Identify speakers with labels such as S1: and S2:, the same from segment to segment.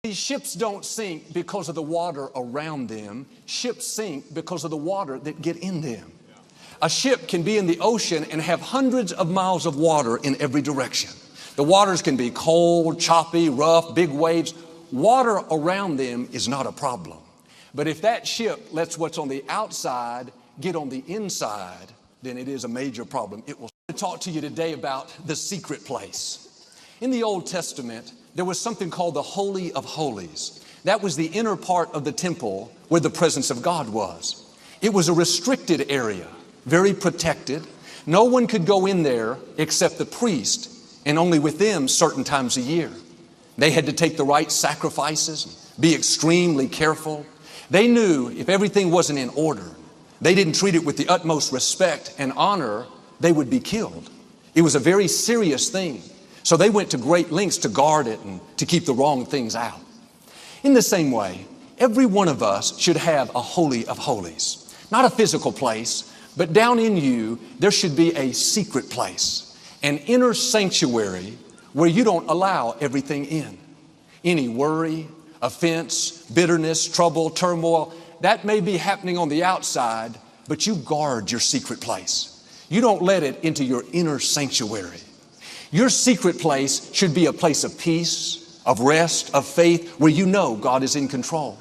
S1: These ships don't sink because of the water around them. Ships sink because of the water that get in them. A ship can be in the ocean and have hundreds of miles of water in every direction. The waters can be cold, choppy, rough, big waves. Water around them is not a problem. But if that ship lets what's on the outside get on the inside, then it is a major problem. It will talk to you today about the secret place. In the Old Testament, there was something called the Holy of Holies. That was the inner part of the temple where the presence of God was. It was a restricted area, very protected. No one could go in there except the priest, and only with them certain times a year. They had to take the right sacrifices, be extremely careful. They knew if everything wasn't in order, they didn't treat it with the utmost respect and honor, they would be killed. It was a very serious thing. So they went to great lengths to guard it and to keep the wrong things out. In the same way, every one of us should have a Holy of Holies. Not a physical place, but down in you, there should be a secret place, an inner sanctuary where you don't allow everything in. Any worry, offense, bitterness, trouble, turmoil, that may be happening on the outside, but you guard your secret place. You don't let it into your inner sanctuary. Your secret place should be a place of peace, of rest, of faith, where you know God is in control.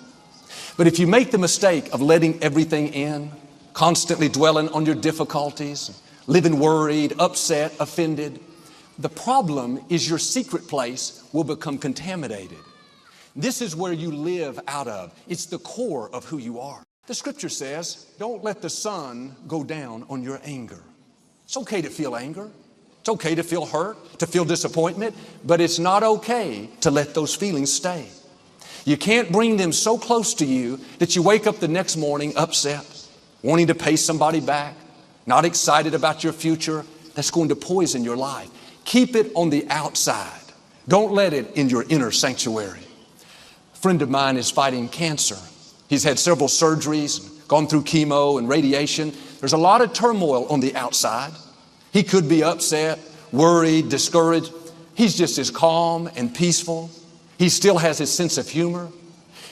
S1: But if you make the mistake of letting everything in, constantly dwelling on your difficulties, living worried, upset, offended, the problem is your secret place will become contaminated. This is where you live out of. It's the core of who you are. The scripture says, don't let the sun go down on your anger. It's okay to feel anger. It's okay to feel hurt, to feel disappointment, but it's not okay to let those feelings stay. You can't bring them so close to you that you wake up the next morning upset, wanting to pay somebody back, not excited about your future. That's going to poison your life. Keep it on the outside. Don't let it in your inner sanctuary. A friend of mine is fighting cancer. He's had several surgeries, gone through chemo and radiation. There's a lot of turmoil on the outside. He could be upset, worried, discouraged. He's just as calm and peaceful. He still has his sense of humor.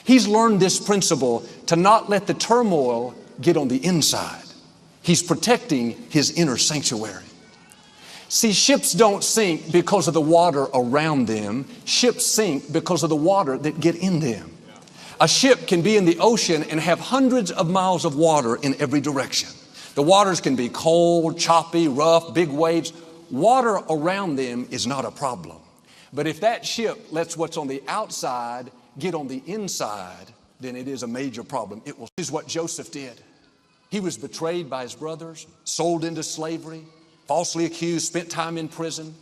S1: He's learned this principle to not let the turmoil get on the inside. He's protecting his inner sanctuary. See, ships don't sink because of the water around them. Ships sink because of the water that get in them. A ship can be in the ocean and have hundreds of miles of water in every direction. The waters can be cold, choppy, rough, big waves. Water around them is not a problem. But if that ship lets what's on the outside get on the inside, then it is a major problem. This is what Joseph did. He was betrayed by his brothers, sold into slavery, falsely accused, spent time in prison.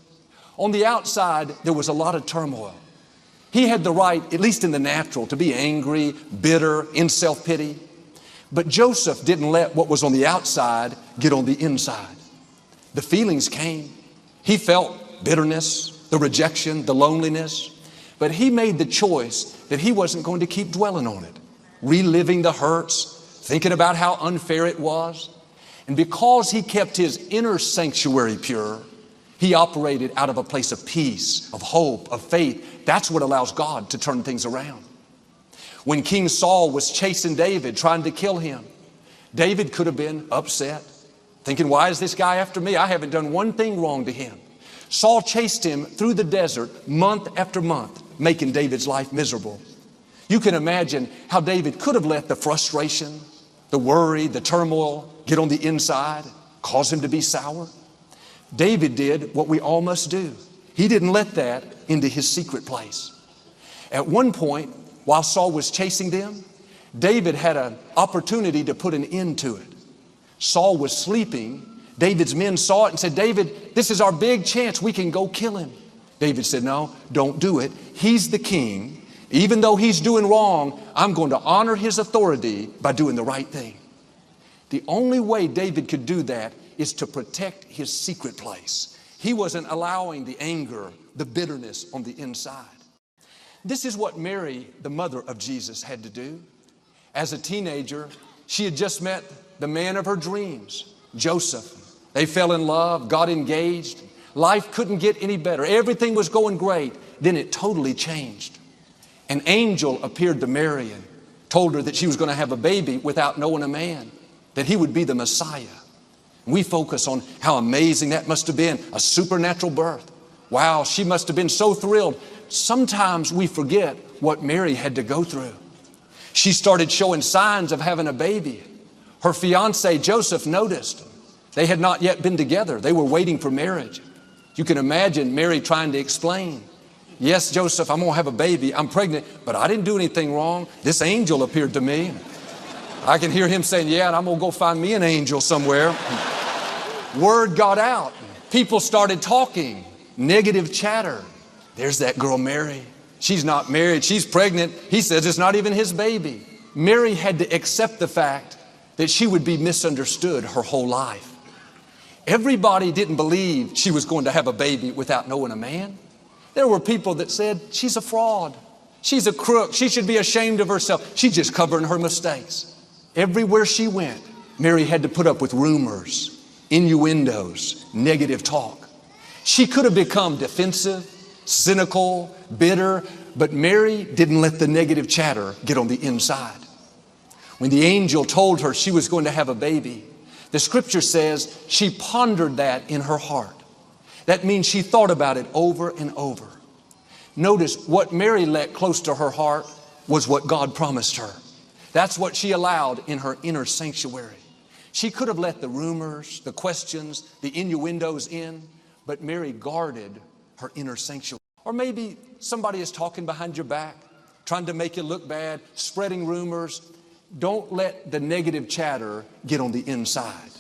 S1: On the outside, there was a lot of turmoil. He had the right, at least in the natural, to be angry, bitter, in self-pity. But Joseph didn't let what was on the outside get on the inside. The feelings came. He felt bitterness, the rejection, the loneliness. But he made the choice that he wasn't going to keep dwelling on it, reliving the hurts, thinking about how unfair it was. And because he kept his inner sanctuary pure, he operated out of a place of peace, of hope, of faith. That's what allows God to turn things around. When King Saul was chasing David, trying to kill him, David could have been upset, thinking, why is this guy after me? I haven't done one thing wrong to him. Saul chased him through the desert month after month, making David's life miserable. You can imagine how David could have let the frustration, the worry, the turmoil get on the inside, cause him to be sour. David did what we all must do. He didn't let that into his secret place. At one point, while Saul was chasing them, David had an opportunity to put an end to it. Saul was sleeping. David's men saw it and said, David, this is our big chance. We can go kill him. David said, no, don't do it. He's the king. Even though he's doing wrong, I'm going to honor his authority by doing the right thing. The only way David could do that is to protect his secret place. He wasn't allowing the anger, the bitterness on the inside. This is what Mary, the mother of Jesus, had to do. As a teenager, she had just met the man of her dreams, Joseph. They fell in love, got engaged. Life couldn't get any better. Everything was going great. Then it totally changed. An angel appeared to Mary and told her that she was going to have a baby without knowing a man, that he would be the Messiah. We focus on how amazing that must have been, a supernatural birth. Wow, she must have been so thrilled. Sometimes we forget what Mary had to go through. She started showing signs of having a baby. Her fiancé, Joseph, noticed. They had not yet been together. They were waiting for marriage. You can imagine Mary trying to explain. Yes, Joseph, I'm going to have a baby. I'm pregnant, but I didn't do anything wrong. This angel appeared to me. I can hear him saying, yeah, and I'm going to go find me an angel somewhere. Word got out. People started talking. Negative chatter. There's that girl Mary. She's not married. She's pregnant. He says it's not even his baby. Mary had to accept the fact that she would be misunderstood her whole life. Everybody didn't believe she was going to have a baby without knowing a man. There were people that said, she's a fraud. She's a crook. She should be ashamed of herself. She's just covering her mistakes. Everywhere she went, Mary had to put up with rumors, innuendos, negative talk. She could have become defensive, cynical, bitter, but Mary didn't let the negative chatter get on the inside. When the angel told her she was going to have a baby, the scripture says she pondered that in her heart. That means she thought about it over and over. Notice what Mary let close to her heart was what God promised her. That's what she allowed in her inner sanctuary. She could have let the rumors, the questions, the innuendos in, but Mary guarded her inner sanctuary. Or maybe somebody is talking behind your back, trying to make you look bad, spreading rumors. Don't let the negative chatter get on the inside.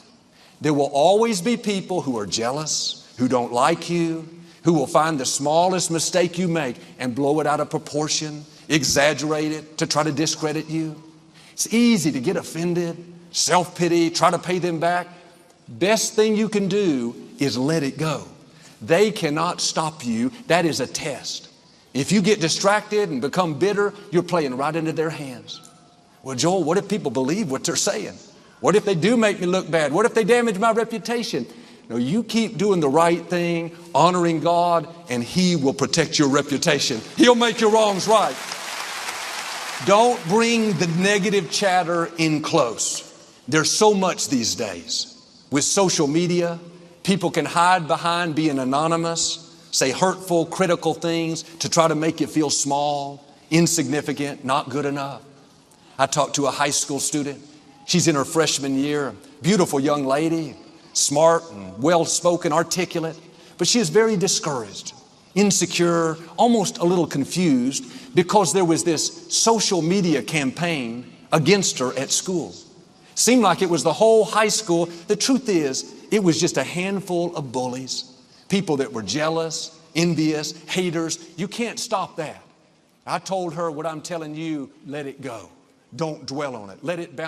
S1: There will always be people who are jealous, who don't like you, who will find the smallest mistake you make and blow it out of proportion, exaggerate it to try to discredit you. It's easy to get offended, self-pity, try to pay them back. Best thing you can do is let it go. They cannot stop you. That is a test. If you get distracted and become bitter, you're playing right into their hands. Well, Joel, what if people believe what they're saying? What if they do make me look bad? What if they damage my reputation? No, you keep doing the right thing, honoring God, and He will protect your reputation. He'll make your wrongs right. Don't bring the negative chatter in close. There's so much these days. With social media, people can hide behind being anonymous, say hurtful, critical things to try to make you feel small, insignificant, not good enough. I talked to a high school student. She's in her freshman year, beautiful young lady, smart and well-spoken, articulate, but she is very discouraged, insecure, almost a little confused because there was this social media campaign against her at school. Seemed like it was the whole high school. The truth is, it was just a handful of bullies, people that were jealous, envious, haters. You can't stop that. I told her what I'm telling you, let it go. Don't dwell on it. Let it bounce.